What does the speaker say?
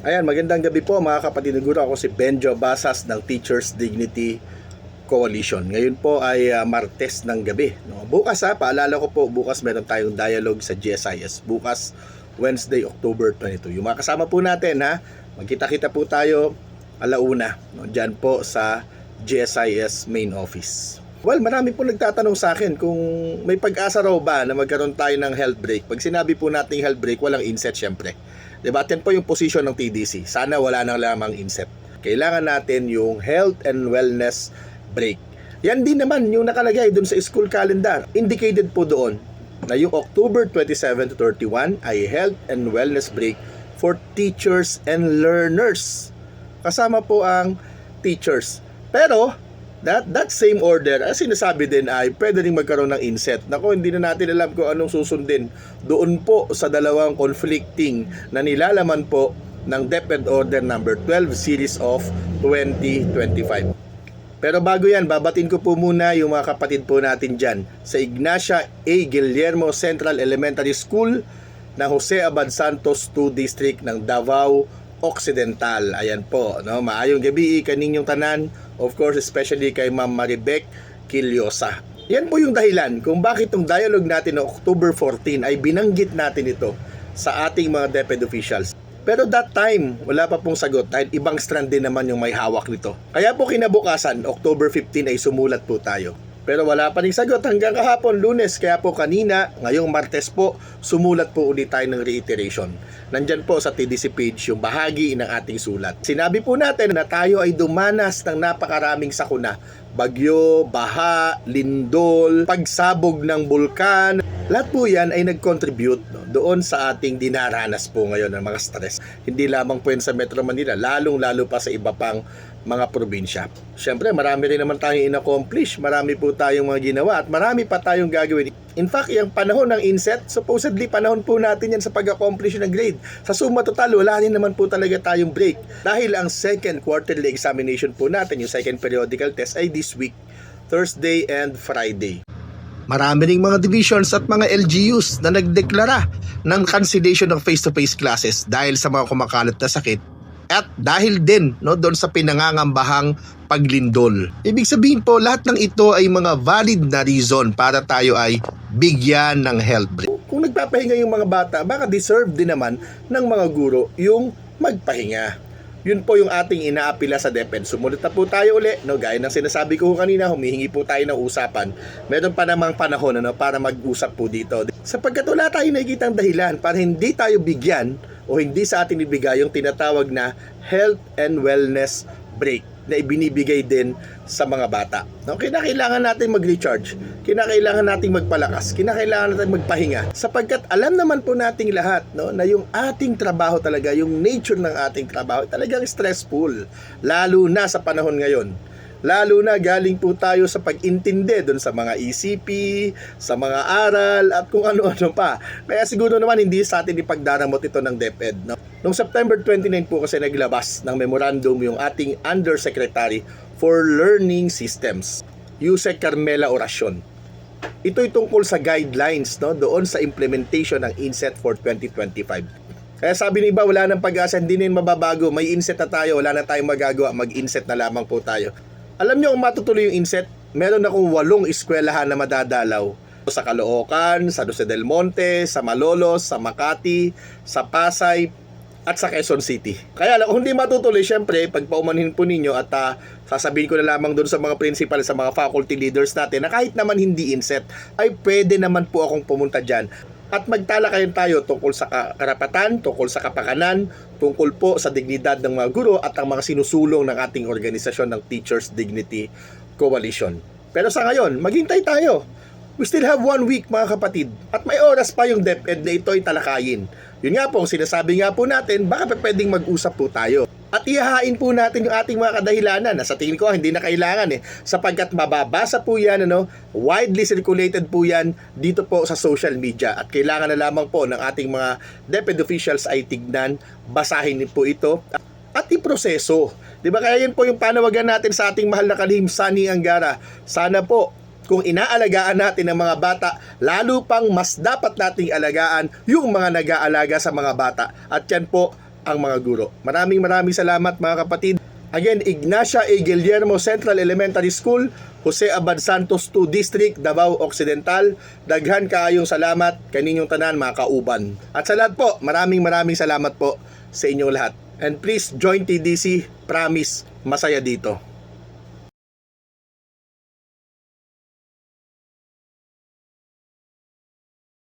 Ayan, magandang gabi po mga kapatid na guro. Ako si Benjo Basas ng Teachers Dignity Coalition. Ngayon po ay Martes ng gabi. No? Bukas paalala ko po, bukas meron tayong dialogue sa GSIS. Bukas, Wednesday, October 22. Yung mga kasama po natin magkita-kita po tayo alauna. No? Diyan po sa GSIS main office. Well, marami po nagtatanong sa akin kung may pag-asa raw ba na magkaroon tayo ng health break. Pag sinabi po nating health break, walang inset syempre. Diba? Yan po yung position ng TDC. Sana wala nang lamang inset. Kailangan natin yung health and wellness break. Yan din naman yung nakalagay dun sa school calendar. Indicated po doon na yung October 27 to 31 ay health and wellness break for teachers and learners. Kasama po ang teachers. Pero that same order, as sinasabi din ay pwede rin magkaroon ng inset. Nako, hindi na natin alam kung anong susundin doon po sa dalawang conflicting na nilalaman po ng DepEd Order number 12 series of 2025. Pero bago yan, babatin ko po muna yung mga kapatid po natin dyan sa Ignacia A. Guillermo Central Elementary School na Jose Abad Santos 2 District ng Davao Occidental. Ayan po, no? Maayong gabi kaninyong tanan, of course especially kay Ma'am Maribek Quiliosa. Yan po yung dahilan kung bakit yung dialogue natin no October 14 ay binanggit natin ito sa ating mga DepEd officials. Pero that time, wala pa pong sagot dahil ibang strand din naman yung may hawak nito. Kaya po kinabukasan, October 15 ay sumulat po tayo. Pero wala pa ring sagot hanggang kahapon, Lunes. Kaya po kanina, ngayong Martes po, sumulat po ulit tayo ng reiteration. Nandyan po sa TDC page yung bahagi ng ating sulat. Sinabi po natin na tayo ay dumanas ng napakaraming sakuna. Bagyo, baha, lindol, pagsabog ng bulkan. Lahat po yan ay nag-contribute doon sa ating dinaranas po ngayon ng mga stress. Hindi lamang po yan sa Metro Manila, lalong-lalo pa sa iba pang mga probinsya. Siyempre, marami rin naman tayong in-accomplish, marami po tayong mga ginawa at marami pa tayong gagawin. In fact, yung panahon ng inset, supposedly panahon po natin yan sa pag-accomplish ng grade. Sa suma total, wala rin naman po talaga tayong break. Dahil ang second quarterly examination po natin, yung second periodical test, ay this week, Thursday and Friday. Marami ring mga divisions at mga LGUs na nagdeklara ng cancellation ng face-to-face classes dahil sa mga kumakalat na sakit at dahil din doon sa pinangangambahang paglindol. Ibig sabihin po, lahat ng ito ay mga valid na reason para tayo ay bigyan ng health break. Kung nagpapahinga yung mga bata, baka deserve din naman ng mga guro yung magpahinga. Yun po yung ating inaapila sa DepEd. Sumunod na po tayo uli, gaya ng sinasabi ko kanina, humihingi po tayo ng usapan. Meron pa namang panahon para mag-usap po dito. Sapagkat wala tayo nakikitang dahilan para hindi tayo bigyan o hindi sa atin ibigay yung tinatawag na health and wellness break na ibinibigay din sa mga bata. Kinakailangan natin mag-recharge, kinakailangan natin magpalakas, kinakailangan natin magpahinga. Sapagkat alam naman po nating lahat na yung ating trabaho talaga, yung nature ng ating trabaho talagang stressful. Lalo na sa panahon ngayon. Lalo na galing po tayo sa pag-intindi doon sa mga ECP, sa mga aral at kung ano-ano pa. Kaya siguro naman hindi sa atin ipagdaramot ito ng DepEd. Noong September 29 po kasi naglabas ng memorandum yung ating Undersecretary for Learning Systems, Yusek Carmela Oracion. Ito'y tungkol sa guidelines doon sa implementation ng INSET for 2025. Kaya sabi ng iba, wala nang pag-asa, hindi na mababago, may inset na tayo, wala na tayong magagawa, mag-inset na lamang po tayo. Alam nyo kung matutuloy yung inset, meron akong 8 eskwelahan na madadalaw. Sa Caloocan, sa Jose del Monte, sa Malolos, sa Makati, sa Pasay, at sa Quezon City. Kaya kung hindi matutuloy, syempre, pagpaumanhin po ninyo at sasabihin ko na lamang doon sa mga principal, sa mga faculty leaders natin na kahit naman hindi inset, ay pwede naman po akong pumunta dyan. At magtalakayan tayo tungkol sa karapatan, tungkol sa kapakanan, tungkol po sa dignidad ng mga guro at ang mga sinusulong ng ating organisasyon ng Teachers Dignity Coalition. Pero sa ngayon, maghintay tayo. We still have 1 week mga kapatid. At may oras pa yung DepEd na ito ay talakayin. Yun nga po, sinasabi nga po natin, baka pwedeng mag-usap po tayo. At ihahain po natin yung ating mga kadahilanan na sa tingin ko hindi na kailangan sapagkat mababasa po yan, widely circulated po yan dito po sa social media at kailangan na lamang po ng ating mga DepEd officials ay tignan, basahin po ito at iproseso. Diba kaya yun po yung panawagan natin sa ating mahal na kalihim Sunny Angara. Sana po kung inaalagaan natin ang mga bata, lalo pang mas dapat nating alagaan yung mga nag-aalaga sa mga bata. At yan po, ang mga guro. Maraming salamat mga kapatid. Again, Ignacia A. Guillermo Central Elementary School, Jose Abad Santos 2 District, Davao Occidental. Daghan kaayong salamat kaninyong tanan mga kauban. At sa lahat po, maraming salamat po sa inyong lahat. And please join TDC, promise masaya dito.